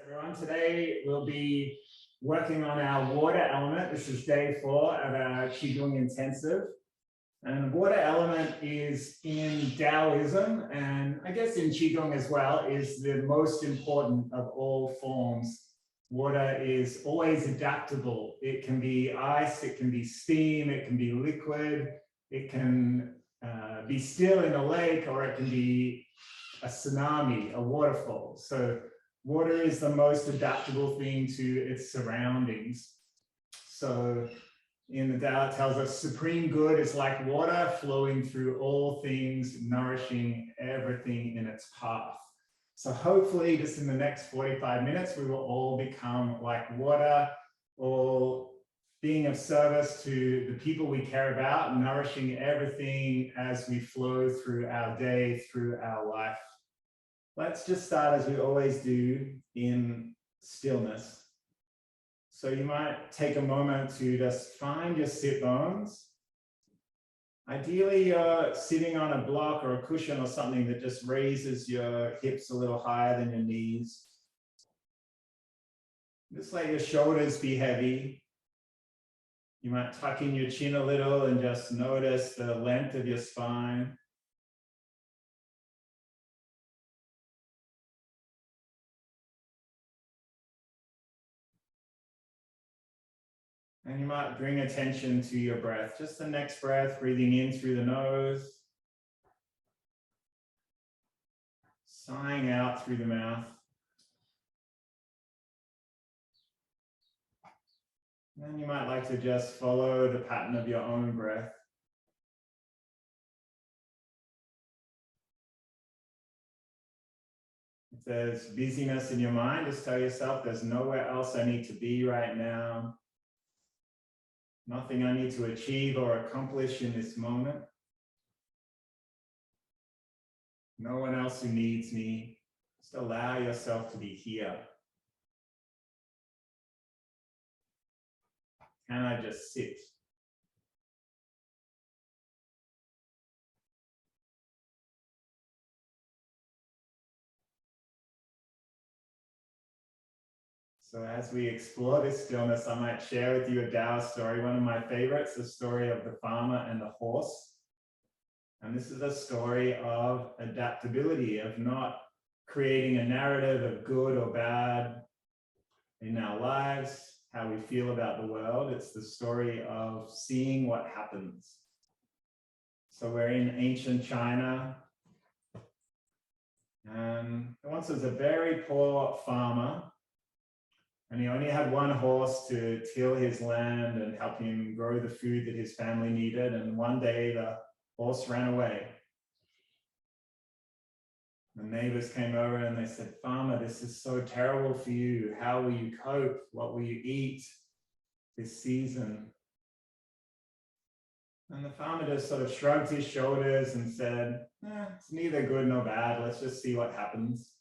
Everyone, today we'll be working on our water element. This is day 4 of our Qigong intensive. And the water element is in Taoism, and I guess in Qigong as well, is the most important of all forms. Water is always adaptable. It can be ice, it can be steam, it can be liquid, it can be still in a lake, or it can be a tsunami, a waterfall. So water is the most adaptable thing to its surroundings. So in the Tao, it tells us supreme good is like water flowing through all things, nourishing everything in its path. So hopefully just in the next 45 minutes, we will all become like water, all being of service to the people we care about, nourishing everything as we flow through our day, through our life. Let's just start as we always do in stillness. So you might take a moment to just find your sit bones. Ideally, you're sitting on a block or a cushion or something that just raises your hips a little higher than your knees. Just let your shoulders be heavy. You might tuck in your chin a little and just notice the length of your spine. And you might bring attention to your breath, just the next breath, breathing in through the nose, sighing out through the mouth. And you might like to just follow the pattern of your own breath. If there's busyness in your mind, just tell yourself there's nowhere else I need to be right now. Nothing I need to achieve or accomplish in this moment. No one else who needs me. Just allow yourself to be here. Can I just sit? So as we explore this stillness, I might share with you a Tao story, one of my favorites, the story of the farmer and the horse. And this is a story of adaptability, of not creating a narrative of good or bad in our lives, how we feel about the world. It's the story of seeing what happens. So we're in ancient China. And there once was a very poor farmer, and he only had one horse to till his land and help him grow the food that his family needed. And one day the horse ran away. The neighbors came over and they said, "Farmer, this is so terrible for you. How will you cope? What will you eat this season?" And the farmer just sort of shrugged his shoulders and said, "It's neither good nor bad. Let's just see what happens."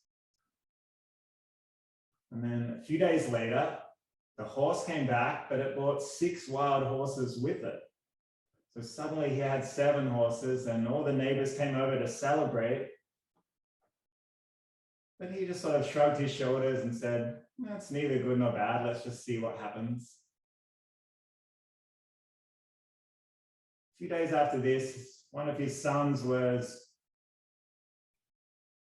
And then a few days later, the horse came back, but it brought 6 wild horses with it. So suddenly he had 7 horses and all the neighbors came over to celebrate. But he just sort of shrugged his shoulders and said, "It's neither good nor bad. Let's just see what happens." A few days after this, one of his sons was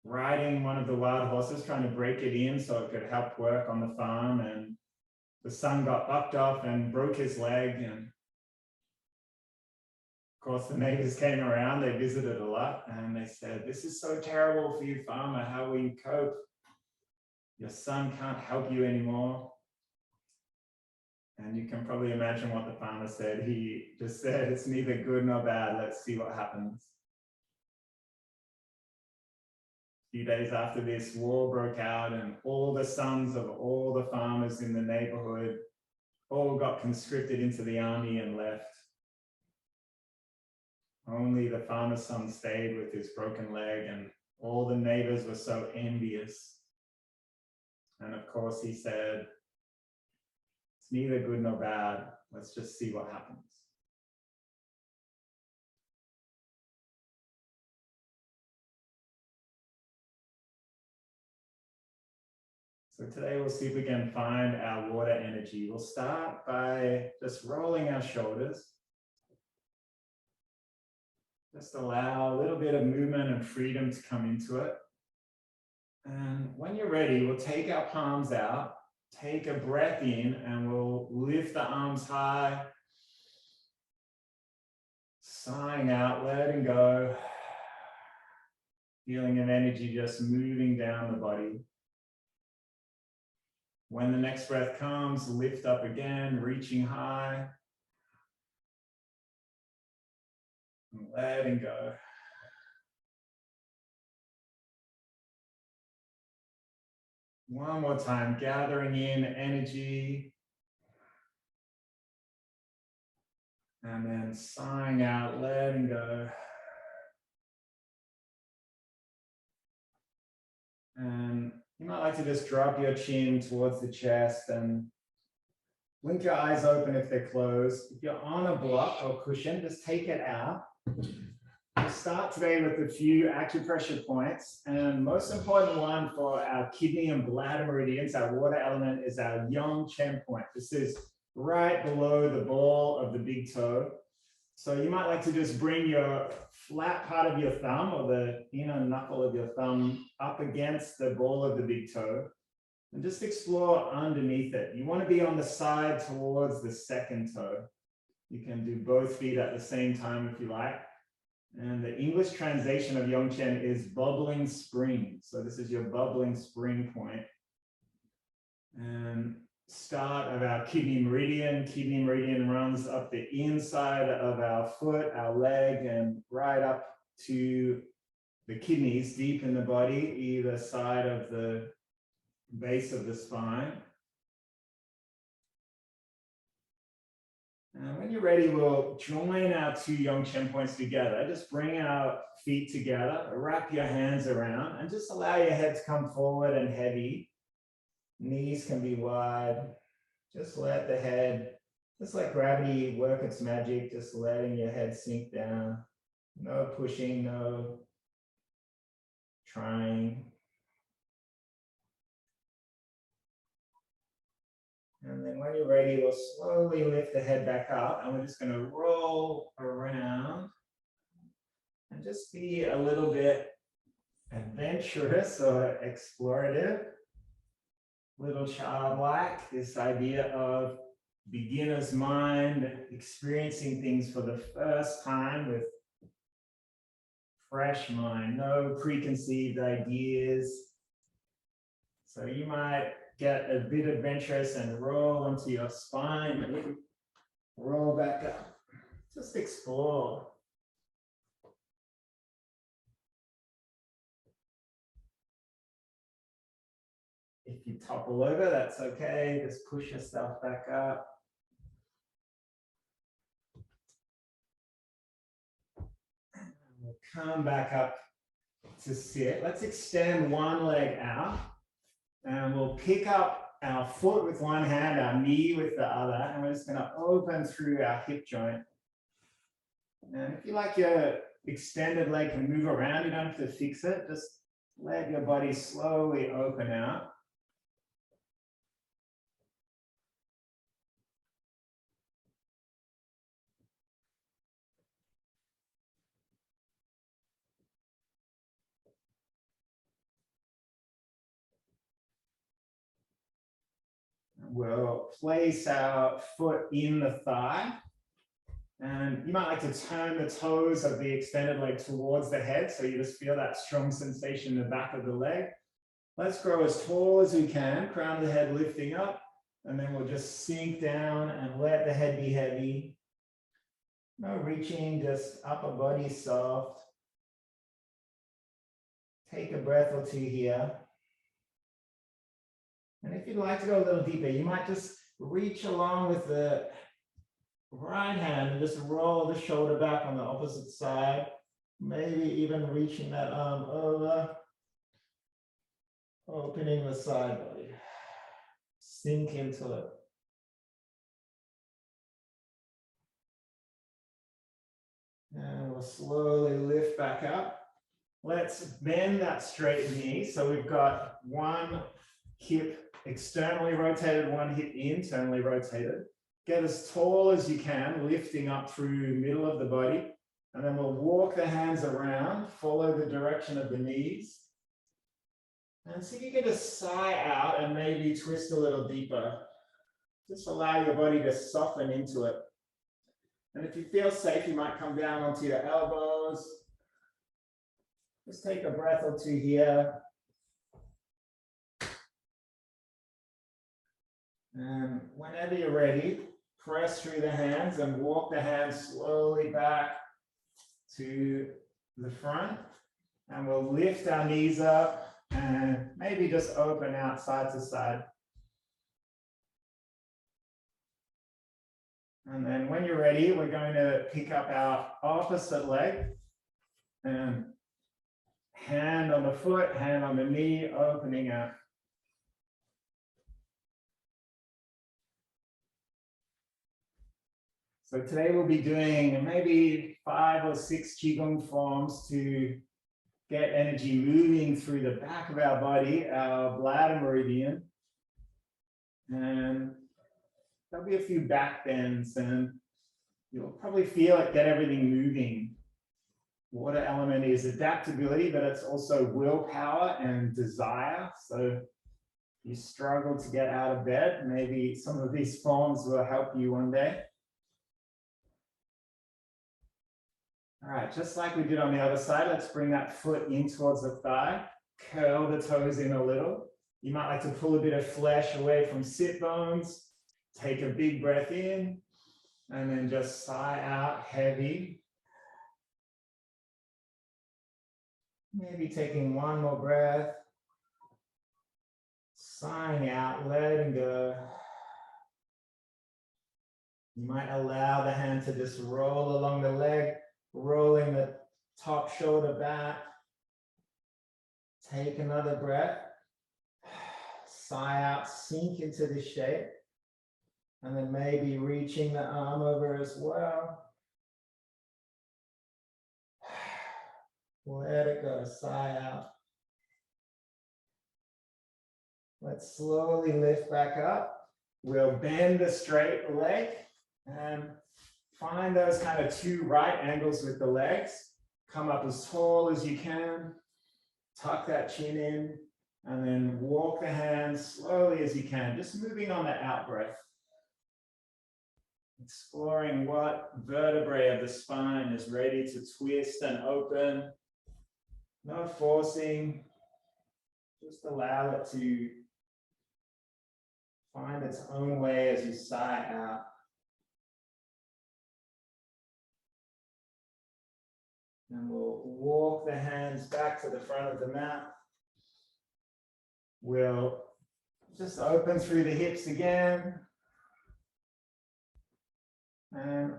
riding one of the wild horses, trying to break it in so it could help work on the farm. And the son got bucked off and broke his leg. And of course, the neighbors came around, they visited a lot, and they said, "This is so terrible for you, farmer. How will you cope? Your son can't help you anymore." And you can probably imagine what the farmer said. He just said, "It's neither good nor bad. Let's see what happens." A few days after this, war broke out, and all the sons of all the farmers in the neighborhood all got conscripted into the army and left. Only the farmer's son stayed with his broken leg, and all the neighbors were so envious. And of course he said, "It's neither good nor bad. Let's just see what happens." So today we'll see if we can find our water energy. We'll start by just rolling our shoulders. Just allow a little bit of movement and freedom to come into it. And when you're ready, we'll take our palms out, take a breath in, and we'll lift the arms high. Sighing out, letting go. Feeling of energy just moving down the body. When the next breath comes, lift up again, reaching high. And letting go. One more time, gathering in energy. And then sighing out, letting go. And you might like to just drop your chin towards the chest and blink your eyes open if they're closed. If you're on a block or cushion, just take it out. We'll start today with a few acupressure points. And most important one for our kidney and bladder meridians, our water element, is our Yang Chen point. This is right below the ball of the big toe. So you might like to just bring your flat part of your thumb or the inner knuckle of your thumb up against the ball of the big toe and just explore underneath it. You want to be on the side towards the second toe. You can do both feet at the same time if you like. And the English translation of Yang Chen is bubbling spring. So this is your bubbling spring point. And start of our kidney meridian. Kidney meridian runs up the inside of our foot, our leg, and right up to the kidneys deep in the body, either side of the base of the spine. And when you're ready, we'll join our two Yang Chen points together. Just bring our feet together, wrap your hands around, and just allow your head to come forward and heavy. Knees can be wide. Just let the head, just like gravity, work its magic, just letting your head sink down. No pushing, no trying. And then when you're ready, we'll slowly lift the head back up, and we're just going to roll around and just be a little bit adventurous or explorative. Little childlike, this idea of beginner's mind, experiencing things for the first time with fresh mind, no preconceived ideas. So you might get a bit adventurous and roll onto your spine, maybe roll back up. Just explore. If you topple over, that's okay. Just push yourself back up. We'll come back up to sit. Let's extend one leg out. And we'll pick up our foot with one hand, our knee with the other. And we're just going to open through our hip joint. And if you like your extended leg can move around, you don't have to fix it. Just let your body slowly open out. We'll place our foot in the thigh. And you might like to turn the toes of the extended leg towards the head, so you just feel that strong sensation in the back of the leg. Let's grow as tall as we can, crown of the head lifting up, and then we'll just sink down and let the head be heavy. No reaching, just upper body soft. Take a breath or two here. And if you'd like to go a little deeper, you might just reach along with the right hand and just roll the shoulder back on the opposite side. Maybe even reaching that arm over. Opening the side body. Sink into it. And we'll slowly lift back up. Let's bend that straight knee. So we've got one hip externally rotated, one hip internally rotated. Get as tall as you can, lifting up through the middle of the body. And then we'll walk the hands around, follow the direction of the knees. And see if you can just sigh out and maybe twist a little deeper. Just allow your body to soften into it. And if you feel safe, you might come down onto your elbows. Just take a breath or two here. And whenever you're ready, press through the hands and walk the hands slowly back to the front. And we'll lift our knees up and maybe just open out side to side. And then when you're ready, we're going to pick up our opposite leg and hand on the foot, hand on the knee, opening out. So today we'll be doing maybe 5 or 6 Qigong forms to get energy moving through the back of our body, our bladder meridian. And there'll be a few back bends and you'll probably feel it, get everything moving. Water element is adaptability, but it's also willpower and desire. So if you struggle to get out of bed, maybe some of these forms will help you one day. All right, just like we did on the other side, let's bring that foot in towards the thigh, curl the toes in a little. You might like to pull a bit of flesh away from sit bones, take a big breath in, and then just sigh out heavy. Maybe taking one more breath, sighing out, letting go. You might allow the hand to just roll along the leg, rolling the top shoulder back. Take another breath. Sigh out, sink into the shape. And then maybe reaching the arm over as well. Let it go, sigh out. Let's slowly lift back up. We'll bend the straight leg and find those kind of 2 right angles with the legs. Come up as tall as you can. Tuck that chin in and then walk the hands slowly as you can, just moving on the out breath. Exploring what vertebrae of the spine is ready to twist and open. No forcing, just allow it to find its own way as you sigh out. And we'll walk the hands back to the front of the mat. We'll just open through the hips again. And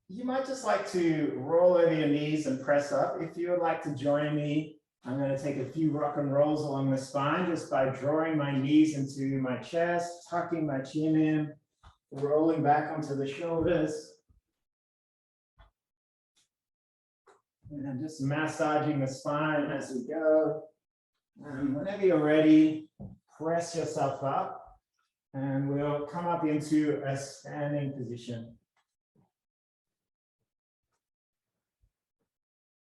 you might just like to roll over your knees and press up. If you would like to join me, I'm going to take a few rock and rolls along the spine just by drawing my knees into my chest, tucking my chin in, rolling back onto the shoulders. And just massaging the spine as we go. And whenever you're ready, press yourself up and we'll come up into a standing position.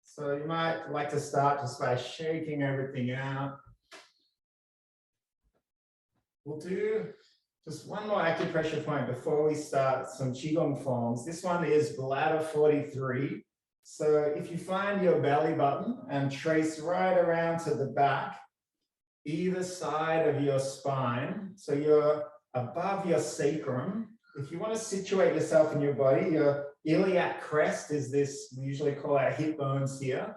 So you might like to start just by shaking everything out. We'll do just one more acupressure point before we start some Qigong forms. This one is bladder 43. So if you find your belly button and trace right around to the back, either side of your spine, so you're above your sacrum. If you want to situate yourself in your body, your iliac crest is this, we usually call our hip bones here.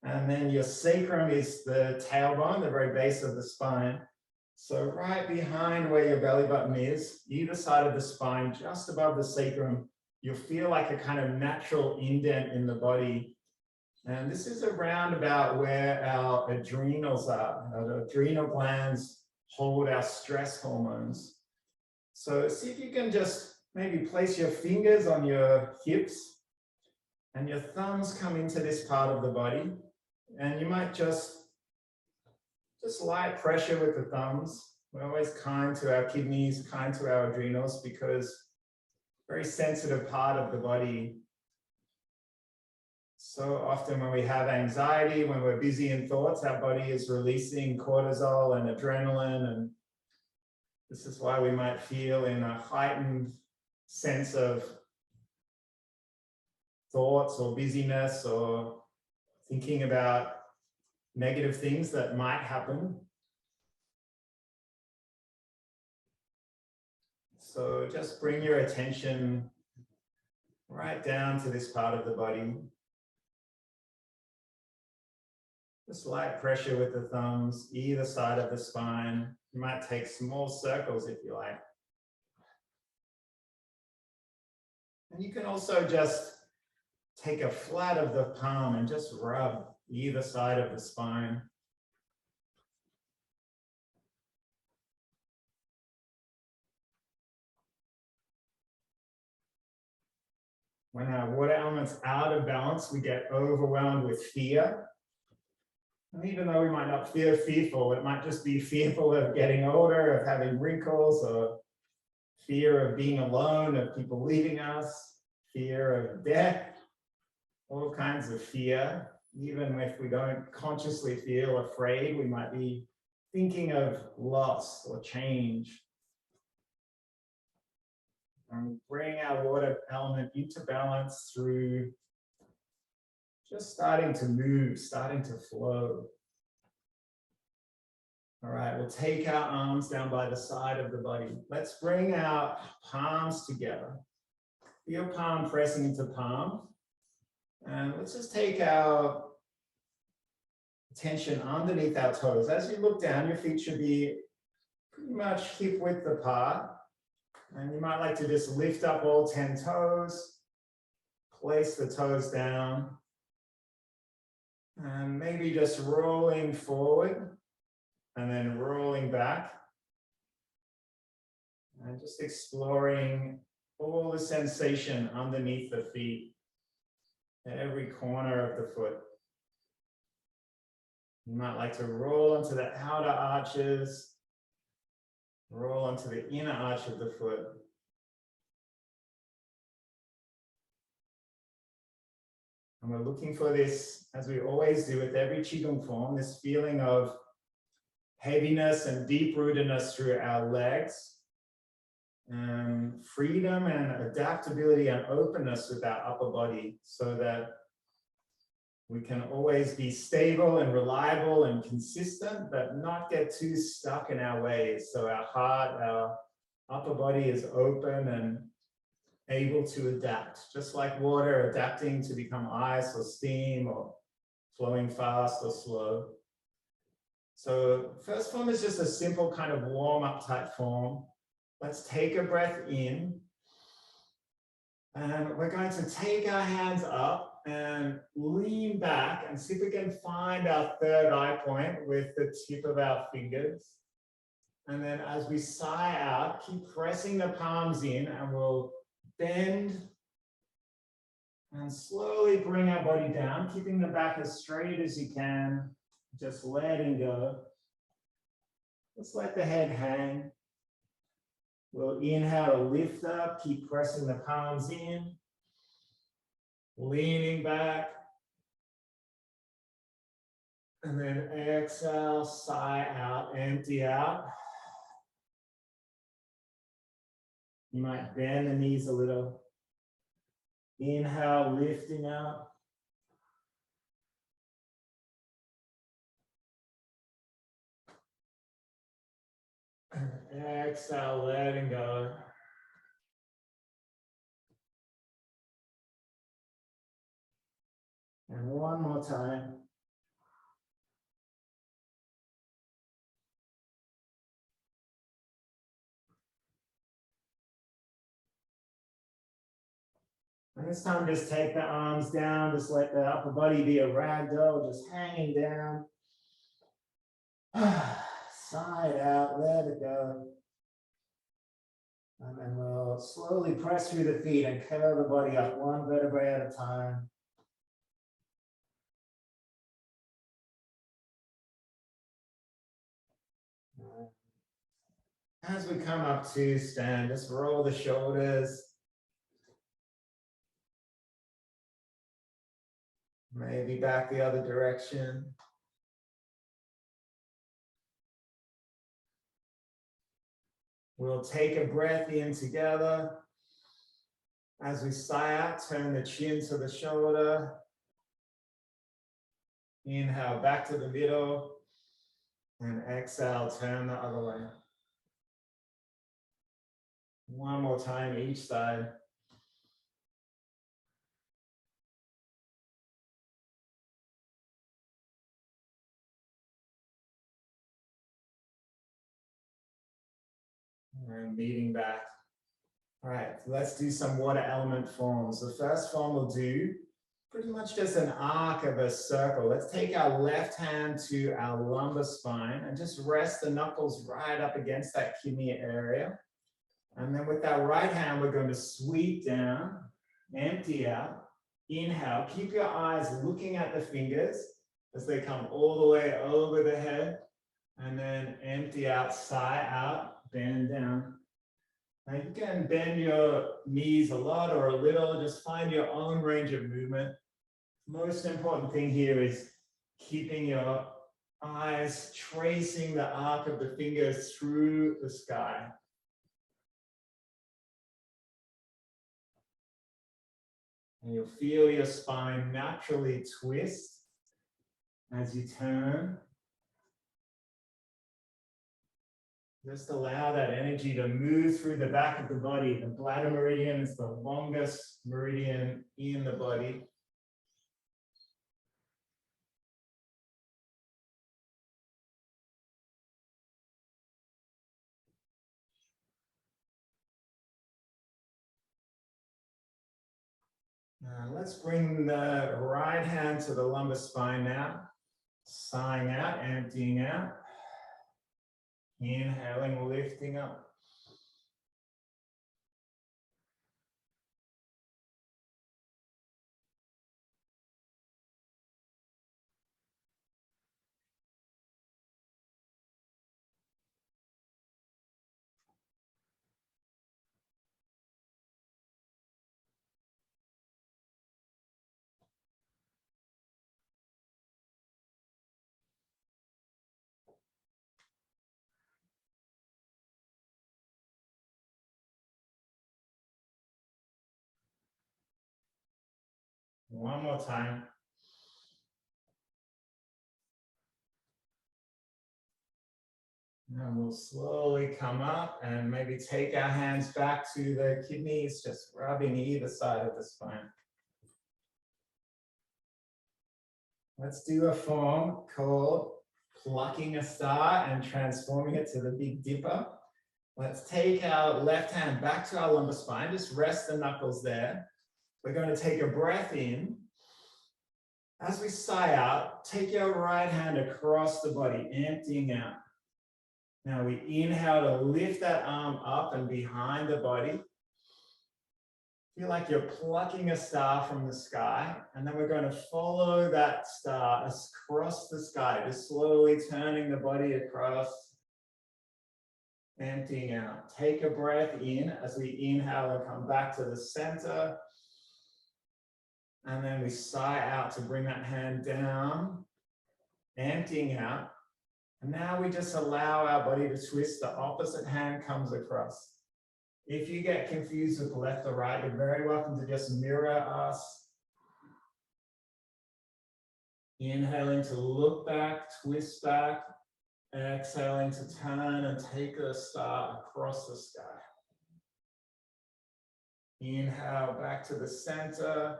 And then your sacrum is the tailbone, the very base of the spine. So right behind where your belly button is, either side of the spine, just above the sacrum, you'll feel like a kind of natural indent in the body. And this is around about where our adrenals are. Our adrenal glands hold our stress hormones. So see if you can just maybe place your fingers on your hips and your thumbs come into this part of the body. And you might just light pressure with the thumbs. We're always kind to our kidneys, kind to our adrenals, because very sensitive part of the body. So often when we have anxiety, when we're busy in thoughts, our body is releasing cortisol and adrenaline, and this is why we might feel in a heightened sense of thoughts or busyness or thinking about negative things that might happen. So just bring your attention right down to this part of the body. Just light pressure with the thumbs, either side of the spine. You might take small circles if you like. And you can also just take a flat of the palm and just rub either side of the spine. When our water element's out of balance, we get overwhelmed with fear. And even though we might not feel fearful, it might just be fearful of getting older, of having wrinkles, or fear of being alone, of people leaving us, fear of death, all kinds of fear. Even if we don't consciously feel afraid, we might be thinking of loss or change. And bring our water element into balance through just starting to move, starting to flow. All right, we'll take our arms down by the side of the body. Let's bring our palms together. Feel palm pressing into palm. And let's just take our attention underneath our toes. As you look down, your feet should be pretty much hip width apart. And you might like to just lift up all 10 toes, place the toes down, and maybe just rolling forward and then rolling back. And just exploring all the sensation underneath the feet, every corner of the foot. You might like to roll onto the outer arches, roll onto the inner arch of the foot. And we're looking for this, as we always do with every Qigong form, this feeling of heaviness and deep-rootedness through our legs, freedom and adaptability and openness with our upper body, so that we can always be stable and reliable and consistent, but not get too stuck in our ways. So our heart, our upper body is open and able to adapt, just like water adapting to become ice or steam or flowing fast or slow. So first form is just a simple kind of warm-up type form. Let's take a breath in. And we're going to take our hands up and lean back and see if we can find our third eye point with the tip of our fingers. And then as we sigh out, keep pressing the palms in, and we'll bend and slowly bring our body down, keeping the back as straight as you can, just letting go. Just let the head hang. We'll inhale, lift up, keep pressing the palms in, leaning back. And then exhale, sigh out, empty out. You might bend the knees a little. Inhale, lifting up. And exhale, letting go. And one more time. And this time, just take the arms down, just let the upper body be a rag doll, just hanging down. Sigh it out, let it go. And then we'll slowly press through the feet and curl the body up one vertebrae at a time. As we come up to stand, just roll the shoulders. Maybe back the other direction. We'll take a breath in together. As we sigh out, turn the chin to the shoulder. Inhale back to the middle. And exhale, turn the other way. One more time each side. And meeting back. All right, let's do some water element forms. The first form we'll do pretty much just an arc of a circle. Let's take our left hand to our lumbar spine and just rest the knuckles right up against that kidney area. And then with our right hand, we're going to sweep down, empty out, inhale. Keep your eyes looking at the fingers as they come all the way over the head. And then empty out, sigh out, bend down. Now you can bend your knees a lot or a little, just find your own range of movement. Most important thing here is keeping your eyes tracing the arc of the fingers through the sky. And you'll feel your spine naturally twist as you turn. Just allow that energy to move through the back of the body. The bladder meridian is the longest meridian in the body. Now let's bring the right hand to the lumbar spine now. Sighing out, emptying out. Inhaling, lifting up. One more time. And we'll slowly come up and maybe take our hands back to the kidneys, just rubbing either side of the spine. Let's do a form called Plucking a Star and transforming it to the Big Dipper. Let's take our left hand back to our lumbar spine, just rest the knuckles there. We're going to take a breath in. As we sigh out, take your right hand across the body, emptying out. Now we inhale to lift that arm up and behind the body. Feel like you're plucking a star from the sky, and then we're going to follow that star across the sky, just slowly turning the body across, emptying out. Take a breath in as we inhale and come back to the center. And then we sigh out to bring that hand down, emptying out. And now we just allow our body to twist, the opposite hand comes across. If you get confused with left or right, you're very welcome to just mirror us. Inhaling to look back, twist back. Exhaling to turn and take a star across the sky. Inhale back to the center.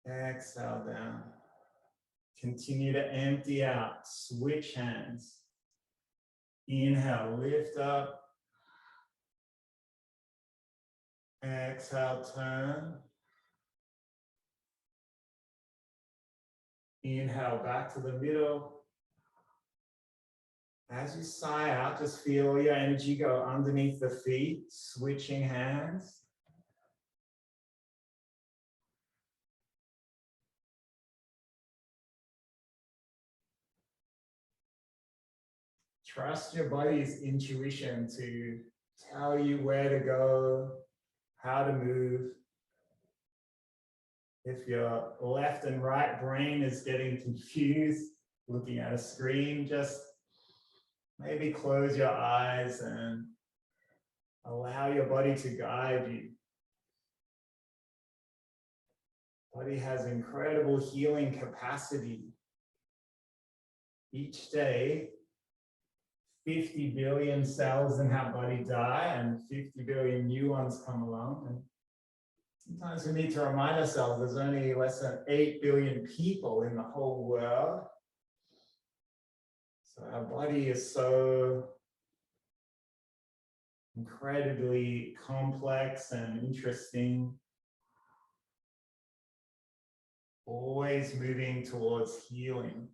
Exhale down. Continue to empty out. Switch hands. Inhale, lift up. Exhale, turn. Inhale back to the middle. As you sigh out, just feel your energy go underneath the feet, switching hands. Trust your body's intuition to tell you where to go, how to move. If your left and right brain is getting confused, looking at a screen, just maybe close your eyes and allow your body to guide you. Body has incredible healing capacity. Each day, 50 billion cells in our body die and 50 billion new ones come along. And sometimes we need to remind ourselves there's only less than 8 billion people in the whole world. So our body is so incredibly complex and interesting, always moving towards healing.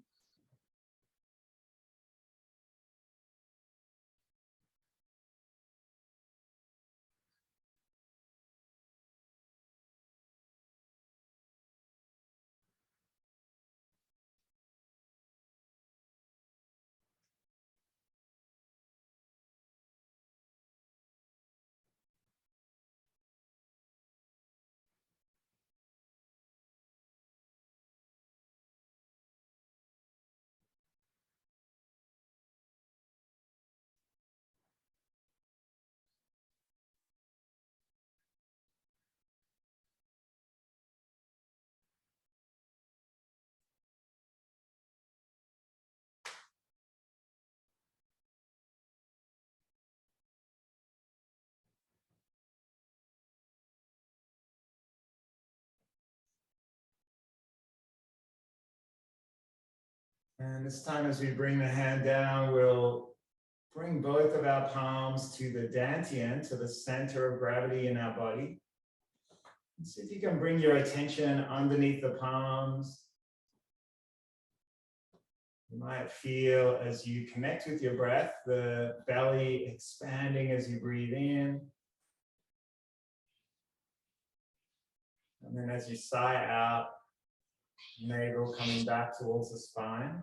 And this time as we bring the hand down, we'll bring both of our palms to the dantian, to the center of gravity in our body. And see if you can bring your attention underneath the palms. You might feel as you connect with your breath, the belly expanding as you breathe in. And then as you sigh out, navel coming back towards the spine.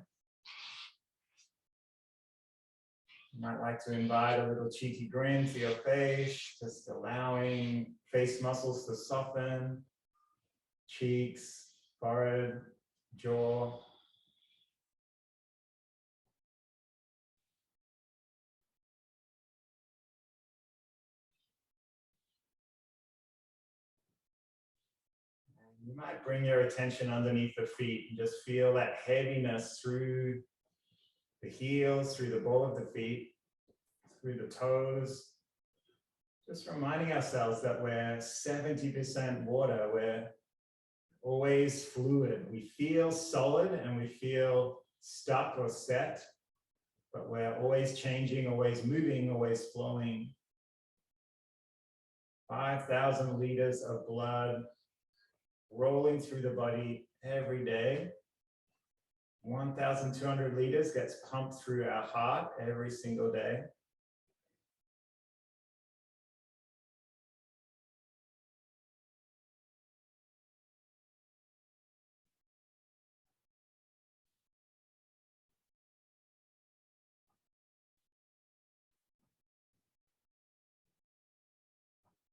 You might like to invite a little cheeky grin to your face, just allowing face muscles to soften, cheeks, forehead, jaw. You might bring your attention underneath the feet and just feel that heaviness through the heels, through the ball of the feet, through the toes. Just reminding ourselves that we're 70% water, we're always fluid. We feel solid and we feel stuck or set, but we're always changing, always moving, always flowing. 5,000 liters of blood rolling through the body every day. 1,200 liters gets pumped through our heart every single day.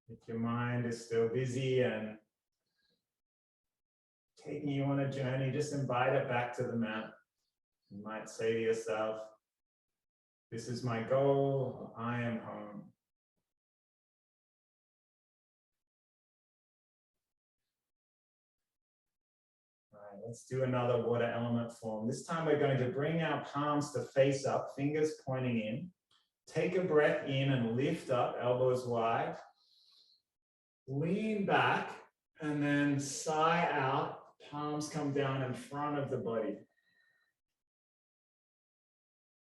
If your mind is still busy and taking you on a journey, just invite it back to the mat. You might say to yourself, this is my goal, I am home. All right, let's do another water element form. This time we're going to bring our palms to face up, fingers pointing in. Take a breath in and lift up, elbows wide. Lean back and then sigh out, palms come down in front of the body.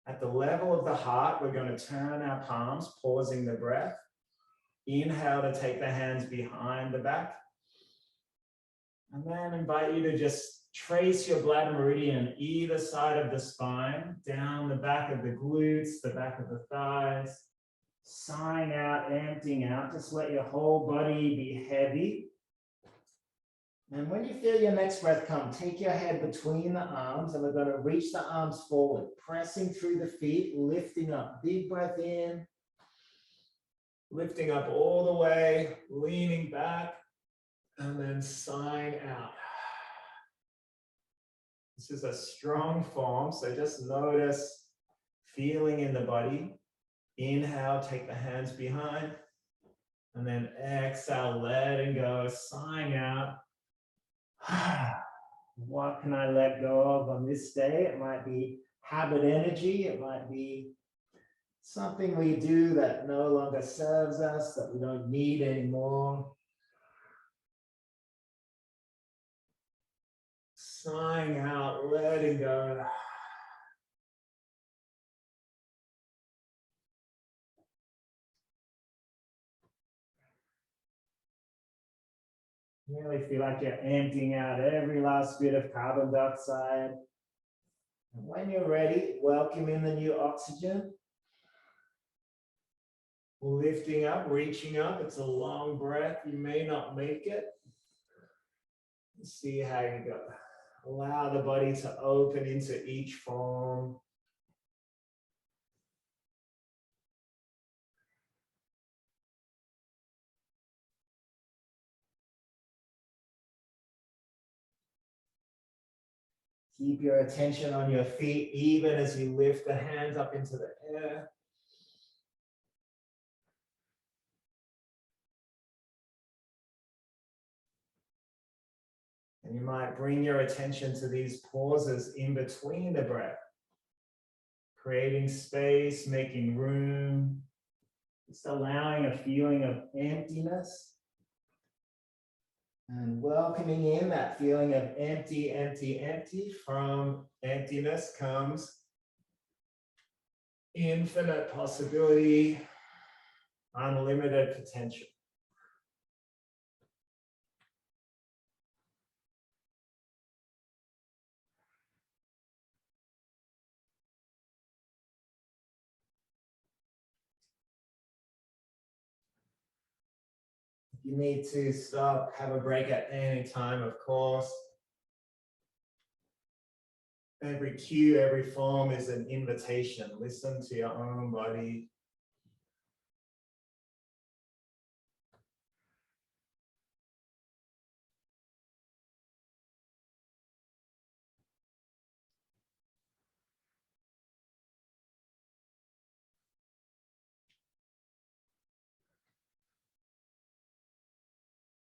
At the level of the heart, we're going to turn our palms, pausing the breath. Inhale to take the hands behind the back. And then invite you to just trace your bladder meridian either side of the spine, down the back of the glutes, the back of the thighs. Sighing out, emptying out. Just let your whole body be heavy. And when you feel your next breath come, take your head between the arms and we're going to reach the arms forward, pressing through the feet, lifting up. Big breath in, lifting up all the way, leaning back, and then sighing out. This is a strong form, so just notice feeling in the body. Inhale, take the hands behind, and then exhale, letting go, sighing out. What can I let go of on this day? It might be habit energy. It might be something we do that no longer serves us, that we don't need anymore. Sighing out, letting go. Really feel like you're emptying out every last bit of carbon dioxide. And when you're ready, welcome in the new oxygen. Lifting up, reaching up. It's a long breath. You may not make it. See how you go. Allow the body to open into each form. Keep your attention on your feet even as you lift the hands up into the air. And you might bring your attention to these pauses in between the breath, creating space, making room, just allowing a feeling of emptiness. And welcoming in that feeling of empty, empty, empty. From emptiness comes infinite possibility, unlimited potential. You need to stop, have a break at any time, of course. Every cue, every form is an invitation. Listen to your own body.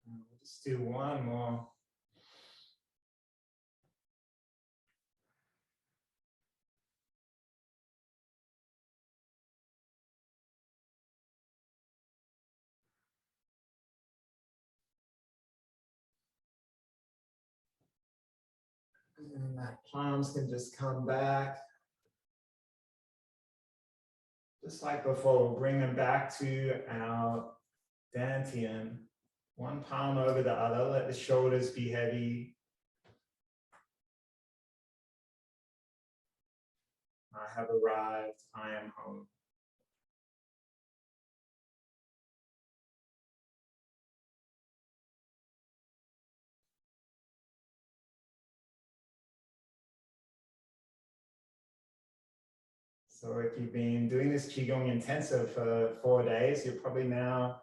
We'll just do one more. And that palms can just come back. Just like before, we'll bring them back to our dantian. One palm over the other, let the shoulders be heavy. I have arrived, I am home. So if you've been doing this Qigong intensive for 4 days, you probably now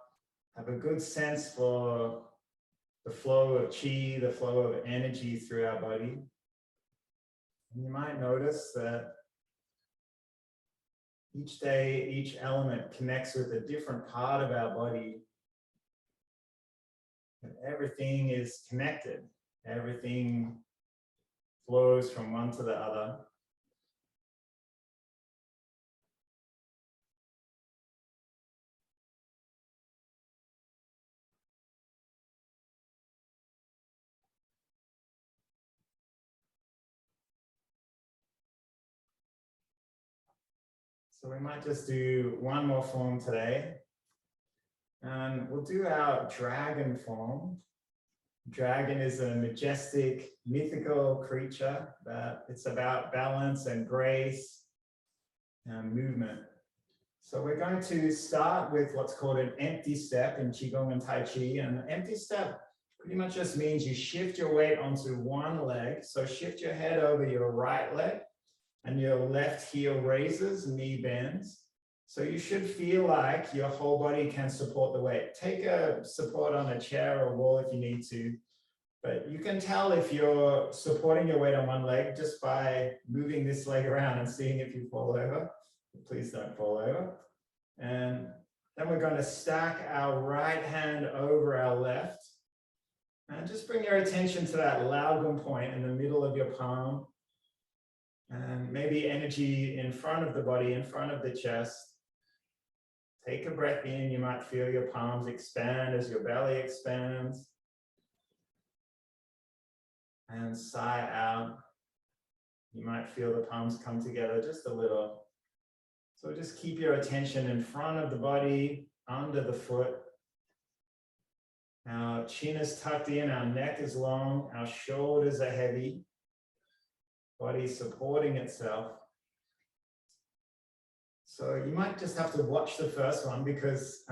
have a good sense for the flow of Qi, the flow of energy through our body. And you might notice that each day, each element connects with a different part of our body. And everything is connected. Everything flows from one to the other. So we might just do one more form today. And we'll do our dragon form. Dragon is a majestic, mythical creature that it's about balance and grace and movement. So we're going to start with what's called an empty step in Qigong and Tai Chi. And the empty step pretty much just means you shift your weight onto one leg. So shift your head over your right leg and your left heel raises, knee bends. So you should feel like your whole body can support the weight. Take a support on a chair or wall if you need to, but you can tell if you're supporting your weight on one leg just by moving this leg around and seeing if you fall over. Please don't fall over. And then we're going to stack our right hand over our left. And just bring your attention to that Laogun point in the middle of your palm. And maybe energy in front of the body, in front of the chest. Take a breath in. You might feel your palms expand as your belly expands. And sigh out. You might feel the palms come together just a little. So just keep your attention in front of the body, under the foot. Our chin is tucked in, our neck is long, our shoulders are heavy. Body supporting itself. So you might just have to watch the first one because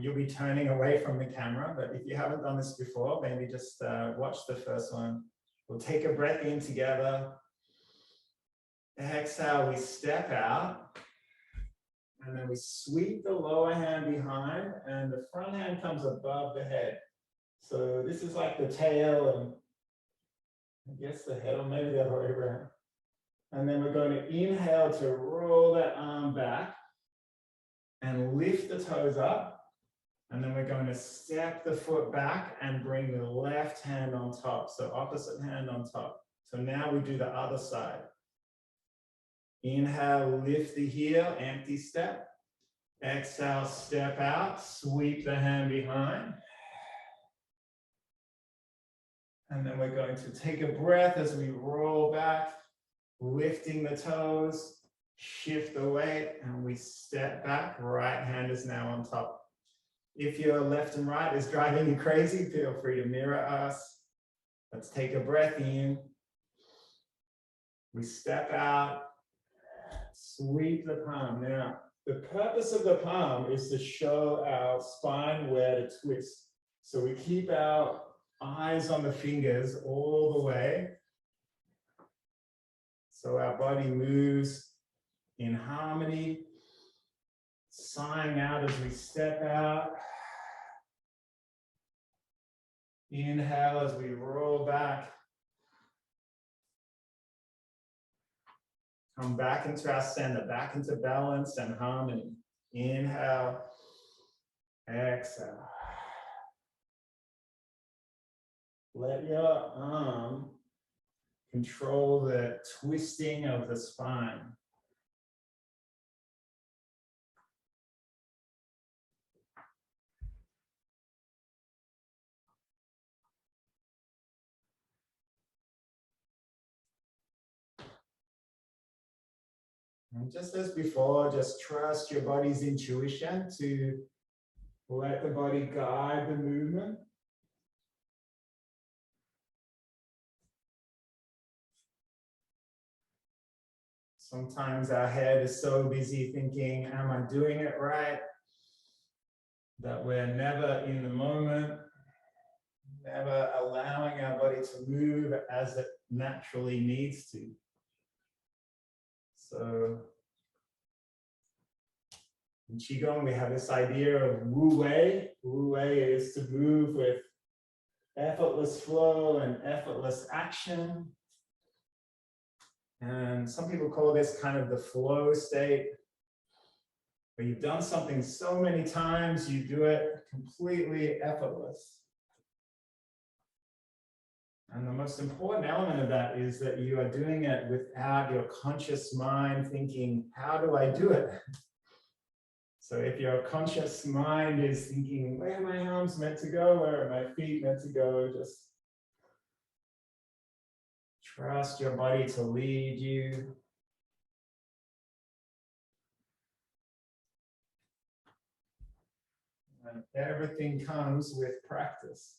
you'll be turning away from the camera. But if you haven't done this before, maybe just watch the first one. We'll take a breath in together. Exhale, we step out. And then we sweep the lower hand behind and the front hand comes above the head. So this is like the tail and I guess the head, or maybe the other way around. And then we're going to inhale to roll that arm back and lift the toes up. And then we're going to step the foot back and bring the left hand on top. So opposite hand on top. So now we do the other side. Inhale, lift the heel, empty step. Exhale, step out, sweep the hand behind. And then we're going to take a breath as we roll back, lifting the toes, shift the weight, and we step back. Right hand is now on top. If your left and right is driving you crazy, feel free to mirror us. Let's take a breath in. We step out, sweep the palm. Now, the purpose of the palm is to show our spine where to twist. So we keep our eyes on the fingers all the way. So our body moves in harmony, sighing out as we step out. Inhale as we roll back. Come back into our center, back into balance and harmony. Inhale, exhale. Let your arm control the twisting of the spine. And just as before, just trust your body's intuition to let the body guide the movement. Sometimes our head is so busy thinking, am I doing it right? That we're never in the moment, never allowing our body to move as it naturally needs to. So in Qigong, we have this idea of Wu Wei. Wu Wei is to move with effortless flow and effortless action. And some people call this kind of the flow state, where you've done something so many times, you do it completely effortless. And the most important element of that is that you are doing it without your conscious mind thinking, how do I do it? So if your conscious mind is thinking, where are my arms meant to go? Where are my feet meant to go? Just trust your body to lead you. And everything comes with practice.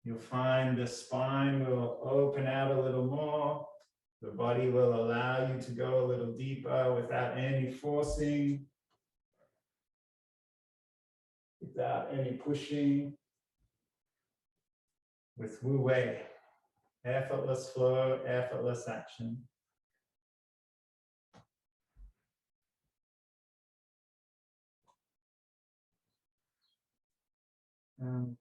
You'll find the spine will open out a little more. The body will allow you to go a little deeper without any forcing, without any pushing. with Wu Wei. Effortless flow, effortless action.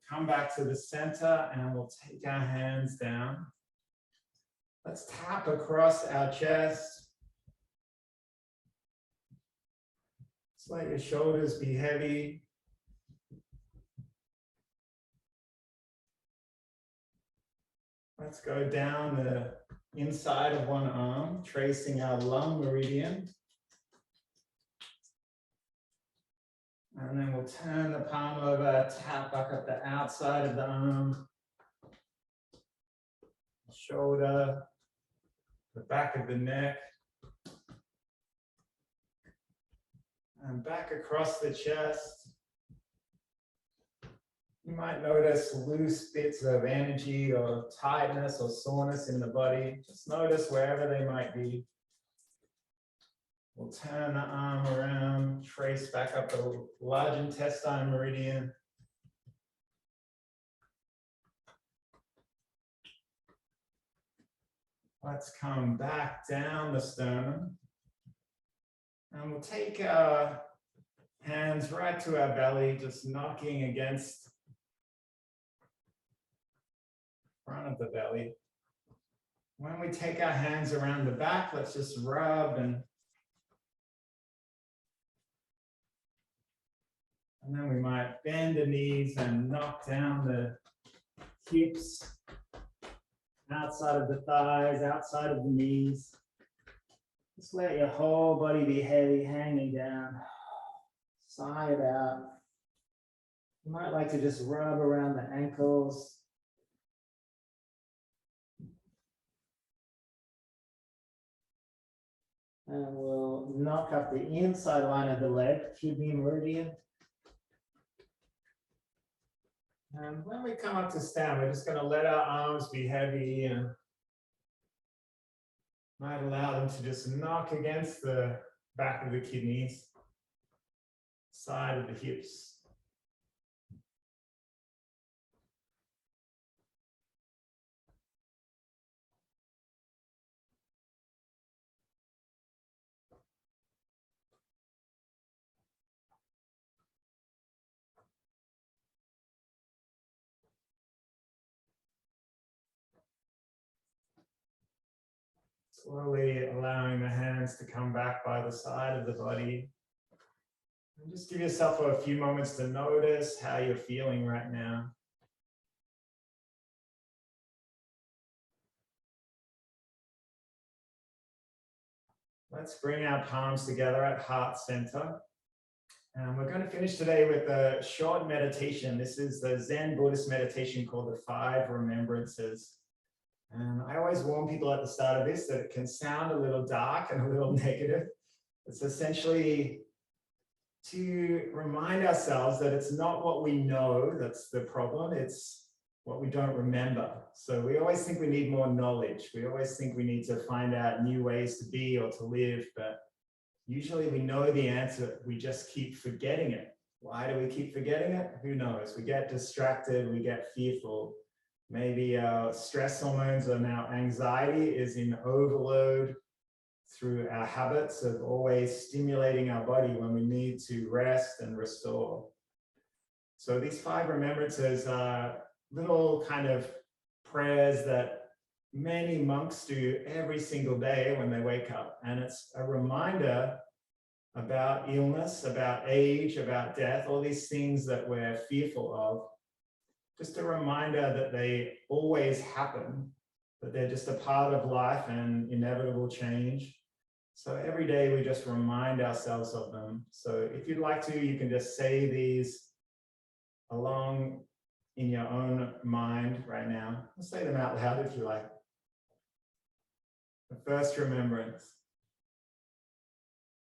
Come back to the center and we'll take our hands down. Let's tap across our chest. Just let your shoulders be heavy. Let's go down the inside of one arm, tracing our lung meridian. And then we'll turn the palm over, tap back up the outside of the arm, shoulder, the back of the neck, and back across the chest. You might notice loose bits of energy or tightness or soreness in the body. Just notice wherever they might be. We'll turn the arm around, trace back up the large intestine meridian. Let's come back down the sternum. And we'll take our hands right to our belly, just knocking against the front of the belly. When we take our hands around the back, let's just rub and then we might bend the knees and knock down the hips, outside of the thighs, outside of the knees. Just let your whole body be heavy, hanging down, side out. You might like to just rub around the ankles. And we'll knock up the inside line of the leg, kidney meridian. And when we come up to stand, we're just going to let our arms be heavy and might allow them to just knock against the back of the kidneys, side of the hips. Slowly allowing the hands to come back by the side of the body. And just give yourself a few moments to notice how you're feeling right now. Let's bring our palms together at heart center. And we're going to finish today with a short meditation. This is the Zen Buddhist meditation called the 5 Remembrances. And I always warn people at the start of this that it can sound a little dark and a little negative. It's essentially to remind ourselves that it's not what we know that's the problem, it's what we don't remember. So we always think we need more knowledge. We always think we need to find out new ways to be or to live, but usually we know the answer, we just keep forgetting it. Why do we keep forgetting it? Who knows? We get distracted, we get fearful. Maybe our stress hormones and our anxiety is in overload through our habits of always stimulating our body when we need to rest and restore. So these 5 remembrances are little kind of prayers that many monks do every single day when they wake up. And it's a reminder about illness, about age, about death, all these things that we're fearful of. Just a reminder that they always happen, that they're just a part of life and inevitable change. So every day we just remind ourselves of them. So if you'd like to, you can just say these along in your own mind right now. I'll say them out loud if you like. The first remembrance.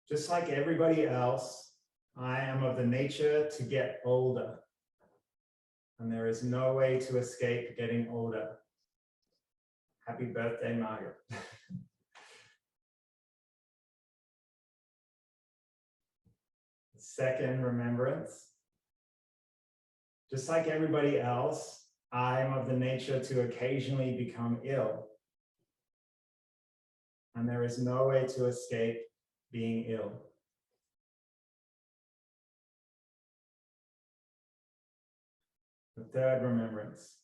Just like everybody else, I am of the nature to get older. And there is no way to escape getting older. Happy birthday, Margaret. Second remembrance. Just like everybody else, I am of the nature to occasionally become ill. And there is no way to escape being ill. The third remembrance.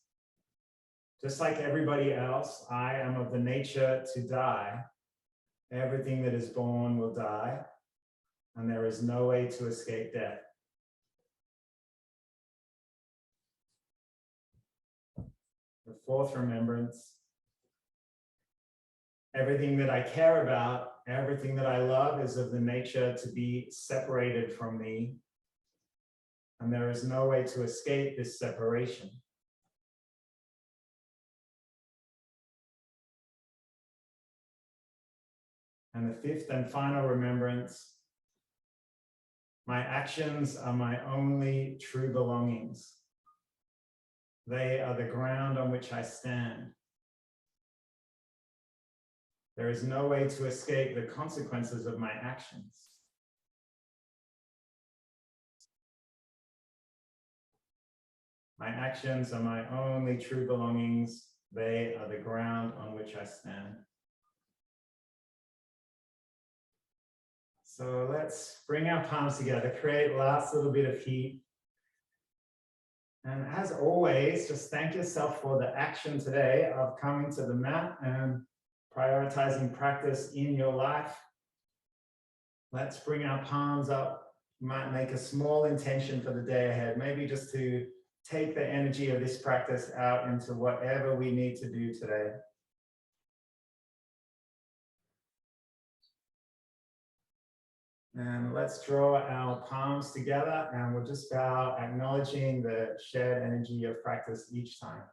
Just like everybody else, I am of the nature to die. Everything that is born will die, and there is no way to escape death. The fourth remembrance. Everything that I care about, everything that I love is of the nature to be separated from me, and there is no way to escape this separation. And the fifth and final remembrance, my actions are my only true belongings. They are the ground on which I stand. There is no way to escape the consequences of my actions. My actions are my only true belongings. They are the ground on which I stand. So let's bring our palms together, create last little bit of heat. And as always, just thank yourself for the action today of coming to the mat and prioritizing practice in your life. Let's bring our palms up. You might make a small intention for the day ahead, maybe just to take the energy of this practice out into whatever we need to do today. And let's draw our palms together, and we'll just bow, acknowledging the shared energy of practice each time.